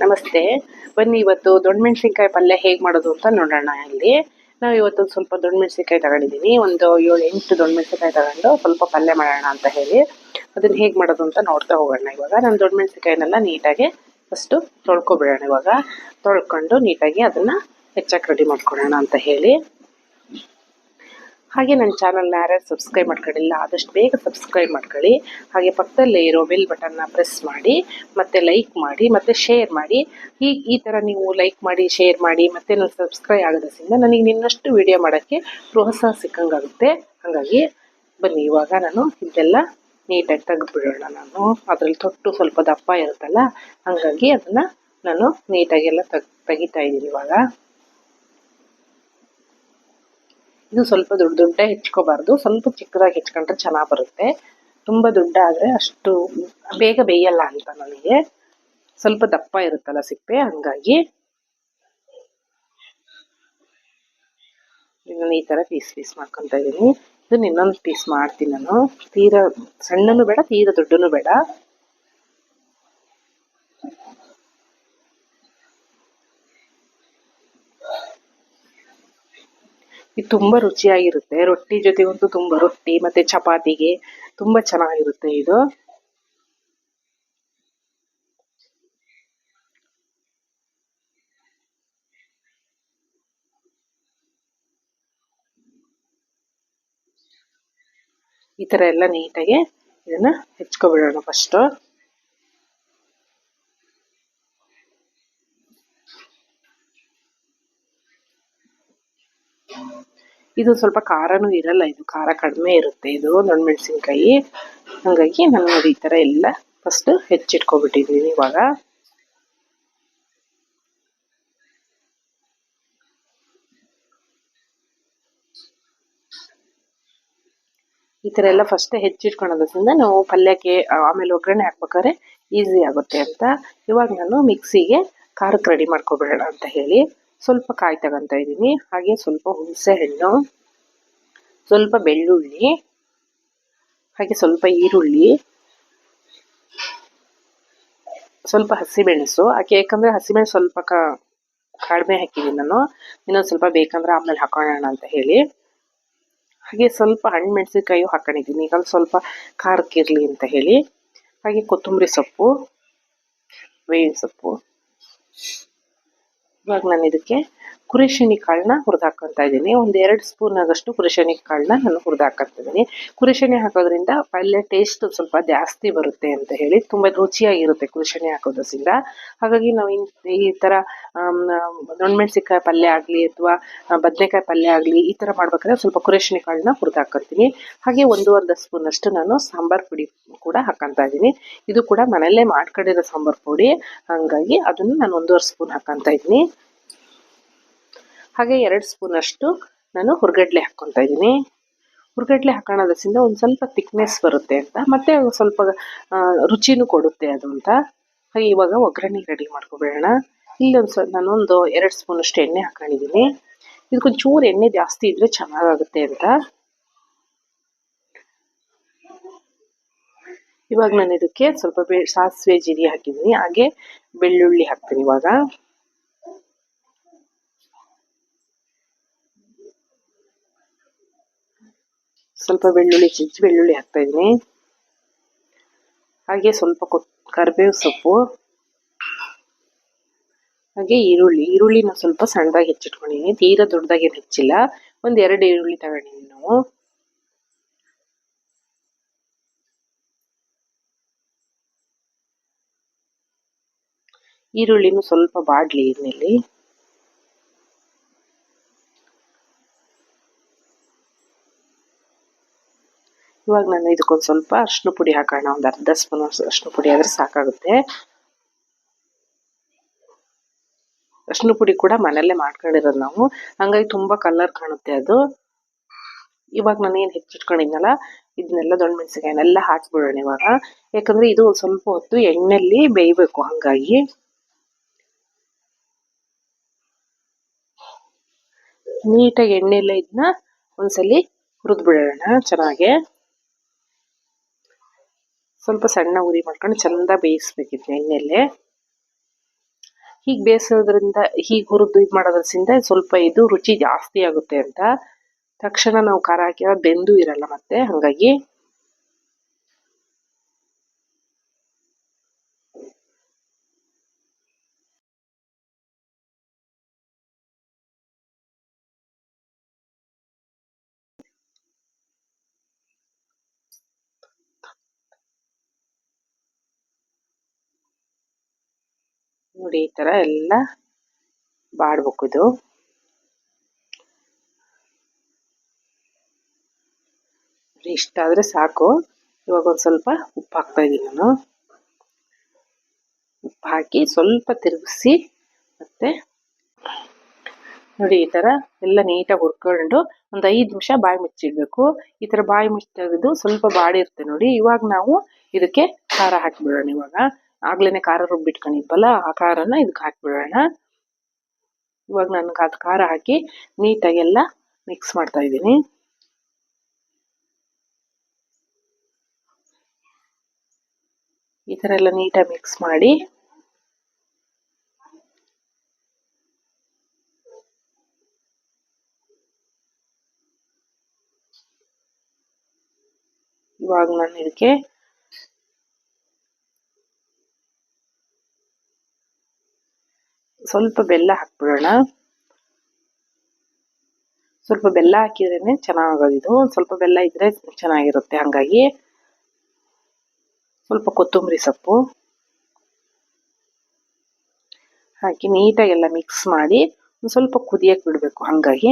ನಮಸ್ತೆ. ಬನ್ನಿ ಇವತ್ತು ದೊಣ್ಣಮೆಣಸಿನ್ಕಾಯಿ ಪಲ್ಯ ಹೇಗೆ ಮಾಡೋದು ಅಂತ ನೋಡೋಣ. ಇಲ್ಲಿ ನಾವು ಇವತ್ತು ಸ್ವಲ್ಪ ದೊಣ್ಣಮೆಣಸಿನ್ಕಾಯಿ ತಗೊಂಡಿದ್ದೀನಿ. ಒಂದು 7-8 ದೊಣ್ಣಮೆಣಸಿನ್ಕಾಯಿ ತಗೊಂಡು ಸ್ವಲ್ಪ ಪಲ್ಯ ಮಾಡೋಣ ಅಂತ ಹೇಳಿ ಅದನ್ನ ಹೇಗೆ ಮಾಡೋದು ಅಂತ ನೋಡ್ತಾ ಹೋಗೋಣ. ಇವಾಗ ನಾನು ದೊಣ್ಣಮೆಣಸಿನ್ಕಾಯಿನೆಲ್ಲ ನೀಟಾಗಿ ಫಸ್ಟು ತೊಳ್ಕೊಬಿಡೋಣ. ಇವಾಗ ತೊಳ್ಕೊಂಡು ನೀಟಾಗಿ ಅದನ್ನು ಹೆಚ್ಚಾಗಿ ರೆಡಿ ಮಾಡ್ಕೊಳ್ಳೋಣ ಅಂತ ಹೇಳಿ. ಹಾಗೆ ನನ್ನ ಚಾನಲ್ನ ಯಾರ್ಯಾರು ಸಬ್ಸ್ಕ್ರೈಬ್ ಮಾಡ್ಕೊಂಡಿಲ್ಲ ಆದಷ್ಟು ಬೇಗ ಸಬ್ಸ್ಕ್ರೈಬ್ ಮಾಡ್ಕೊಳ್ಳಿ. ಹಾಗೆ ಪಕ್ಕದಲ್ಲೇ ಇರೋ ಬೆಲ್ ಬಟನ್ನ ಪ್ರೆಸ್ ಮಾಡಿ ಮತ್ತು ಲೈಕ್ ಮಾಡಿ ಮತ್ತು ಶೇರ್ ಮಾಡಿ. ಈ ಥರ ನೀವು ಲೈಕ್ ಮಾಡಿ ಶೇರ್ ಮಾಡಿ ಮತ್ತು ನಾನು ಸಬ್ಸ್ಕ್ರೈಬ್ ಆಗೋದ್ರಿಂದ ನನಗೆ ಇನ್ನಷ್ಟು ವಿಡಿಯೋ ಮಾಡೋಕ್ಕೆ ಪ್ರೋತ್ಸಾಹ ಸಿಕ್ಕಂಗಾಗುತ್ತೆ. ಹಾಗಾಗಿ ಬನ್ನಿ ಇವಾಗ ನಾನು ಇದೆಲ್ಲ ನೀಟಾಗಿ ತೆಗೆದುಬಿಡೋಣ. ನಾನು ಅದರಲ್ಲಿ ತೊಟ್ಟು ಸ್ವಲ್ಪ ದಪ್ಪ ಇರುತ್ತಲ್ಲ, ಹಾಗಾಗಿ ಅದನ್ನು ನಾನು ನೀಟಾಗೆಲ್ಲ ತೆಗಿತಾ ಇದ್ದೀನಿ. ಇವಾಗ ಇದು ಸ್ವಲ್ಪ ದೊಡ್ಡ ಹೆಚ್ಕೋಬಾರ್ದು, ಸ್ವಲ್ಪ ಚಿಕ್ಕದಾಗಿ ಹೆಚ್ಕೊಂಡ್ರೆ ಚೆನ್ನಾಗಿ ಬರುತ್ತೆ. ತುಂಬ ದೊಡ್ಡ ಆದರೆ ಅಷ್ಟು ಬೇಗ ಬೇಯಲ್ಲ ಅಂತ ನನಗೆ. ಸ್ವಲ್ಪ ದಪ್ಪ ಇರುತ್ತಲ್ಲ ಸಿಪ್ಪೆ, ಹಂಗಾಗಿ ನಾನು ಈ ಥರ ಪೀಸ್ ಮಾಡ್ಕೊತಾ ಇದ್ದೀನಿ. ಇದನ್ನ ಇನ್ನೊಂದು ಪೀಸ್ ಮಾಡ್ತೀನಿ ನಾನು. ತೀರಾ ಸಣ್ಣನೂ ಬೇಡ, ತೀರಾ ದೊಡ್ಡನೂ ಬೇಡ. ಇದು ತುಂಬ ರುಚಿಯಾಗಿರುತ್ತೆ. ರೊಟ್ಟಿ ಜೊತೆಗಂತೂ ತುಂಬ, ರೊಟ್ಟಿ ಮತ್ತು ಚಪಾತಿಗೆ ತುಂಬ ಚೆನ್ನಾಗಿರುತ್ತೆ ಇದು. ಈ ಥರ ಎಲ್ಲ ನೀಟಾಗಿ ಇದನ್ನು ಹೆಚ್ಕೊಬಿಡೋಣ ಫಸ್ಟು. ಇದು ಸ್ವಲ್ಪ ಖಾರನೂ ಇರಲ್ಲ, ಇದು ಖಾರ ಕಡಿಮೆ ಇರುತ್ತೆ ಇದು ದೊಣ್ಣಮೆಣಸಿನ್ಕಾಯಿ. ಹಾಗಾಗಿ ನಾನು ಈ ಥರ ಎಲ್ಲ ಫಸ್ಟು ಹೆಚ್ಚಿಟ್ಕೊಬಿಟ್ಟಿದ್ದೀನಿ. ಇವಾಗ ಈ ಥರ ಎಲ್ಲ ಫಸ್ಟ್ ಹೆಚ್ಚಿಟ್ಕೊಳೋದ್ರಿಂದ ನಾವು ಪಲ್ಯಕ್ಕೆ ಆಮೇಲೆ ಒಗ್ಗರಣೆ ಹಾಕ್ಬೇಕಾದ್ರೆ ಈಸಿ ಆಗುತ್ತೆ ಅಂತ. ಇವಾಗ ನಾನು ಮಿಕ್ಸಿಗೆ ಖಾರಕ್ಕೆ ರೆಡಿ ಮಾಡ್ಕೊಬಿಡೋಣ ಅಂತ ಹೇಳಿ ಸ್ವಲ್ಪ ಕಾಯಿ ತಗೊತಾ ಇದ್ದೀನಿ. ಹಾಗೆ ಸ್ವಲ್ಪ ಹುಣಸೆ ಹಣ್ಣು, ಸ್ವಲ್ಪ ಬೆಳ್ಳುಳ್ಳಿ, ಹಾಗೆ ಸ್ವಲ್ಪ ಈರುಳ್ಳಿ, ಸ್ವಲ್ಪ ಹಸಿಮೆಣಸು ಹಾಕಿ. ಯಾಕಂದರೆ ಹಸಿಮೆಣಸು ಸ್ವಲ್ಪ ಕಡಿಮೆ ಹಾಕಿದ್ದೀನಿ ನಾನು, ಇನ್ನೊಂದು ಸ್ವಲ್ಪ ಬೇಕಂದ್ರೆ ಆಮೇಲೆ ಹಾಕೋಣ ಅಂತ ಹೇಳಿ. ಹಾಗೆ ಸ್ವಲ್ಪ ಹಣ್ಣು ಮೆಣಸಿನ್ಕಾಯಿ ಹಾಕೊಂಡಿದ್ದೀನಿ, ಈಗ ಸ್ವಲ್ಪ ಖಾರಕ್ಕಿರಲಿ ಅಂತ ಹೇಳಿ. ಹಾಗೆ ಕೊತ್ತಂಬರಿ ಸೊಪ್ಪು, ಬೇವಿನ ಸೊಪ್ಪು. ಇವಾಗ ನಾನು ಇದಕ್ಕೆ ಕುರಿಶಿನಿ ಕಾಳನ್ನ ಹುರಿದು ಹಾಕ್ಕೊತಾ ಇದ್ದೀನಿ. ಒಂದು 2 ಸ್ಪೂನ್ ಆಗಷ್ಟು ಕುರಿಶಿನಿ ಕಾಳನ್ನ ನಾನು ಹುರಿದು ಹಾಕ್ಕೊತಿದ್ದೀನಿ. ಕುರಿಶಿನಿ ಹಾಕೋದ್ರಿಂದ ಪಲ್ಯ ಟೇಸ್ಟ್ ಸ್ವಲ್ಪ ಜಾಸ್ತಿ ಬರುತ್ತೆ ಅಂತ ಹೇಳಿ, ತುಂಬ ರುಚಿಯಾಗಿರುತ್ತೆ ಕುರಿಶಿನಿ ಹಾಕೋದ್ರಿಂದ. ಹಾಗಾಗಿ ನಾವು ಈ ಥರ ದೊಣ್ಣಮೆಣಸಿನ್ಕಾಯಿ ಪಲ್ಯ ಆಗಲಿ ಅಥವಾ ಬದನೆಕಾಯಿ ಪಲ್ಯ ಆಗಲಿ ಈ ಥರ ಮಾಡ್ಬೇಕಾದ್ರೆ ಸ್ವಲ್ಪ ಕುರಿಶಿನಿ ಕಾಳನ್ನ ಹುರಿದು ಹಾಕ್ಕೊತೀನಿ. ಹಾಗೆ 1 ಸ್ಪೂನ್ ಅಷ್ಟು ನಾನು ಸಾಂಬಾರು ಪುಡಿ ಕೂಡ ಹಾಕ್ಕೊತಾ ಇದ್ದೀನಿ. ಇದು ಕೂಡ ಮನೆಯಲ್ಲೇ ಮಾಡ್ಕೊಂಡಿರೋ ಸಾಂಬಾರು ಪುಡಿ, ಹಾಗಾಗಿ ಅದನ್ನು ನಾನು 1.5 ಸ್ಪೂನ್ ಹಾಕ್ಕೊತಾ ಇದ್ದೀನಿ. ಹಾಗೆ 2 ಸ್ಪೂನ್ ಅಷ್ಟು ನಾನು ಹುರ್ಗಡ್ಲೆ ಹಾಕ್ಕೊತಾ ಇದ್ದೀನಿ. ಹುರ್ಗಡ್ಲೆ ಹಾಕೋದ್ರಿಂದ ಒಂದು ಸ್ವಲ್ಪ ಥಿಕ್ನೆಸ್ ಬರುತ್ತೆ ಅಂತ, ಮತ್ತು ಸ್ವಲ್ಪ ರುಚಿನೂ ಕೊಡುತ್ತೆ ಅದು ಅಂತ. ಹಾಗೆ ಇವಾಗ ಒಗ್ಗರಣೆ ರೆಡಿ ಮಾಡ್ಕೊಬೇಡ. ಇಲ್ಲೊಂದು ನಾನೊಂದು 2 ಸ್ಪೂನ್ ಅಷ್ಟು ಎಣ್ಣೆ ಹಾಕೊಂಡಿದ್ದೀನಿ. ಇದಕ್ಕೊಂಚೂರು ಎಣ್ಣೆ ಜಾಸ್ತಿ ಇದ್ರೆ ಚೆನ್ನಾಗಾಗುತ್ತೆ ಅಂತ. ಇವಾಗ ನಾನು ಇದಕ್ಕೆ ಸ್ವಲ್ಪ ಸಾಸಿವೆ ಜೀರಿಗೆ ಹಾಕಿದ್ದೀನಿ. ಹಾಗೆ ಬೆಳ್ಳುಳ್ಳಿ ಹಾಕ್ತೀನಿ. ಇವಾಗ ಸ್ವಲ್ಪ ಬೆಳ್ಳುಳ್ಳಿ ಹಾಕ್ತಾ ಇದ್ದೀನಿ. ಹಾಗೆ ಸ್ವಲ್ಪ ಕರಿಬೇವು ಸೊಪ್ಪು, ಹಾಗೆ ಈರುಳ್ಳಿನ ಸ್ವಲ್ಪ ಸಣ್ಣದಾಗಿ ಹೆಚ್ಚಿಟ್ಕೊಂಡಿದ್ದೀನಿ. ತೀರಾ ದೊಡ್ಡದಾಗಿ ಹೆಚ್ಚಿಲ್ಲ, ಒಂದು 2 ಈರುಳ್ಳಿ ತಗೊಂಡಿದ್ದೀನಿ ನಾವು. ಈರುಳ್ಳಿನೂ ಸ್ವಲ್ಪ ಬಾಡ್ಲಿ ಎಣ್ಣೆಲಿ. ಇವಾಗ ನಾನು ಇದಕ್ಕೊಂದು ಸ್ವಲ್ಪ ಅರಿಶಿನ ಪುಡಿ ಹಾಕೋಣ. ಒಂದು 1/2 ಸ್ಪೂನ್ ಅರಿಶಿನ ಪುಡಿ ಆದರೆ ಸಾಕಾಗುತ್ತೆ. ಅರಿಶಿನ ಪುಡಿ ಕೂಡ ಮನೆಯಲ್ಲೇ ಮಾಡ್ಕೊಂಡಿರೋದು ನಾವು, ಹಂಗಾಗಿ ತುಂಬ ಕಲರ್ ಕಾಣುತ್ತೆ ಅದು. ಇವಾಗ ನಾನು ಏನು ಹೆಚ್ಚಿಟ್ಕೊಂಡಿದ್ನಲ್ಲ ಇದನ್ನೆಲ್ಲ ದೊಣ್ಣಮೆಣಸಿನ್ಕಾಯಿನೆಲ್ಲ ಹಾಕ್ಬಿಡೋಣ ಇವಾಗ. ಯಾಕಂದರೆ ಇದು ಸ್ವಲ್ಪ ಹೊತ್ತು ಎಣ್ಣೆಯಲ್ಲಿ ಬೇಯಬೇಕು, ಹಾಗಾಗಿ ನೀಟಾಗಿ ಎಣ್ಣೆಲ್ಲ ಇದನ್ನ ಒಂದ್ಸಲಿ ಹುರಿದು ಬಿಡೋಣ ಚೆನ್ನಾಗೆ. ಸ್ವಲ್ಪ ಸಣ್ಣ ಉರಿ ಮಾಡ್ಕೊಂಡು ಚೆಂದ ಬೇಯಿಸ್ಬೇಕಿತ್ತು ಎಣ್ಣೆಯಲ್ಲೇ. ಹೀಗೆ ಬೇಯಿಸೋದ್ರಿಂದ, ಹೀಗೆ ಹುರಿದು ಇದು ಮಾಡೋದ್ರಿಂದ ಸ್ವಲ್ಪ ಇದು ರುಚಿ ಜಾಸ್ತಿ ಆಗುತ್ತೆ ಅಂತ. ತಕ್ಷಣ ನಾವು ಖಾರ ಹಾಕಿದ್ರೆ ಬೆಂದು ಇರಲ್ಲ ಮತ್ತೆ, ಹಾಗಾಗಿ ನೋಡಿ ಈ ತರ ಎಲ್ಲ ಬಾಡ್ಬೇಕು. ಇದು ಇಷ್ಟ ಆದ್ರೆ ಸಾಕು. ಇವಾಗ ಒಂದ್ ಸ್ವಲ್ಪ ಉಪ್ಪು ಹಾಕ್ತಾ ಇದ್ದೀನಿ ನಾನು. ಉಪ್ಪು ಹಾಕಿ ಸ್ವಲ್ಪ ತಿರುಗಿಸಿ, ಮತ್ತೆ ನೋಡಿ ಈ ತರ ಎಲ್ಲ ನೀಟಾಗಿ ಹುರ್ಕೊಂಡು ಒಂದು 5 ನಿಮಿಷ ಬಾಯಿ ಮುಚ್ಚಿಡ್ಬೇಕು. ಈ ತರ ಬಾಯಿ ಮುಚ್ಚಿ ತೆಗೆದು ಸ್ವಲ್ಪ ಬಾಡಿರುತ್ತೆ ನೋಡಿ. ಇವಾಗ ನಾವು ಇದಕ್ಕೆ ಖಾರ ಹಾಕ್ಬಿಡೋಣ. ಇವಾಗ ಆಗ್ಲೇನೆ ಖಾರ ರುಬ್ಬಿಟ್ಕೊಂಡಿದ್ವಲ್ಲ, ಆ ಖಾರನ ಇದಕ್ಕೆ ಹಾಕ್ಬಿಡೋಣ. ಇವಾಗ ನಾನು ಖಾರ ಹಾಕಿ ನೀಟಾಗಿ ಎಲ್ಲ ಮಿಕ್ಸ್ ಮಾಡ್ತಾ ಇದ್ದೀನಿ. ಈ ತರ ಎಲ್ಲ ನೀಟಾಗಿ ಮಿಕ್ಸ್ ಮಾಡಿ ಇವಾಗ ನಾನು ಇದಕ್ಕೆ ಸ್ವಲ್ಪ ಬೆಲ್ಲ ಹಾಕ್ಬಿಡೋಣ. ಸ್ವಲ್ಪ ಬೆಲ್ಲ ಹಾಕಿದ್ರೇನೆ ಚೆನ್ನಾಗೋದು ಇದು. ಸ್ವಲ್ಪ ಬೆಲ್ಲ ಇದ್ರೆ ಚೆನ್ನಾಗಿರುತ್ತೆ. ಹಂಗಾಗಿ ಸ್ವಲ್ಪ ಕೊತ್ತಂಬರಿ ಸೊಪ್ಪು ಹಾಕಿ ನೀಟಾಗಿ ಎಲ್ಲ ಮಿಕ್ಸ್ ಮಾಡಿ ಒಂದು ಸ್ವಲ್ಪ ಕುದಿಯಕ್ಕೆ ಬಿಡಬೇಕು. ಹಂಗಾಗಿ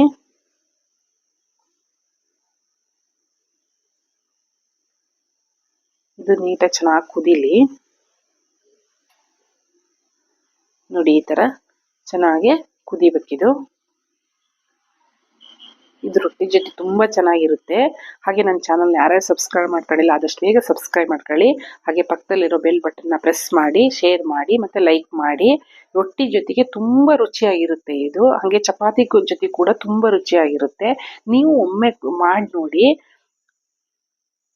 ಇದು ನೀಟಾಗಿ ಚೆನ್ನಾಗಿ ಕುದೀಲಿ. ನೋಡಿ ಈ ತರ ಚೆನ್ನಾಗಿ ಕುದಿಬೇಕಿದು. ಇದು ರೊಟ್ಟಿ ಜೊತೆ ತುಂಬಾ ಚೆನ್ನಾಗಿರುತ್ತೆ. ಹಾಗೆ ನನ್ನ ಚಾನಲ್ ಯಾರ್ಯಾರು ಸಬ್ಸ್ಕ್ರೈಬ್ ಮಾಡ್ಕೊಳ್ಳಿಲ್ಲ ಆದಷ್ಟು ಬೇಗ ಸಬ್ಸ್ಕ್ರೈಬ್ ಮಾಡ್ಕೊಳ್ಳಿ. ಹಾಗೆ ಪಕ್ಕದಲ್ಲಿರೋ ಬೆಲ್ ಬಟನ್ನ ಪ್ರೆಸ್ ಮಾಡಿ, ಶೇರ್ ಮಾಡಿ, ಮತ್ತೆ ಲೈಕ್ ಮಾಡಿ. ರೊಟ್ಟಿ ಜೊತೆಗೆ ತುಂಬಾ ರುಚಿಯಾಗಿರುತ್ತೆ ಇದು. ಹಾಗೆ ಚಪಾತಿ ಜೊತೆ ಕೂಡ ತುಂಬಾ ರುಚಿಯಾಗಿರುತ್ತೆ. ನೀವು ಒಮ್ಮೆ ಮಾಡಿ ನೋಡಿ,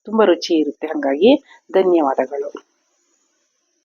ತುಂಬಾ ರುಚಿ ಇರುತ್ತೆ. ಹಾಗಾಗಿ ಧನ್ಯವಾದಗಳು.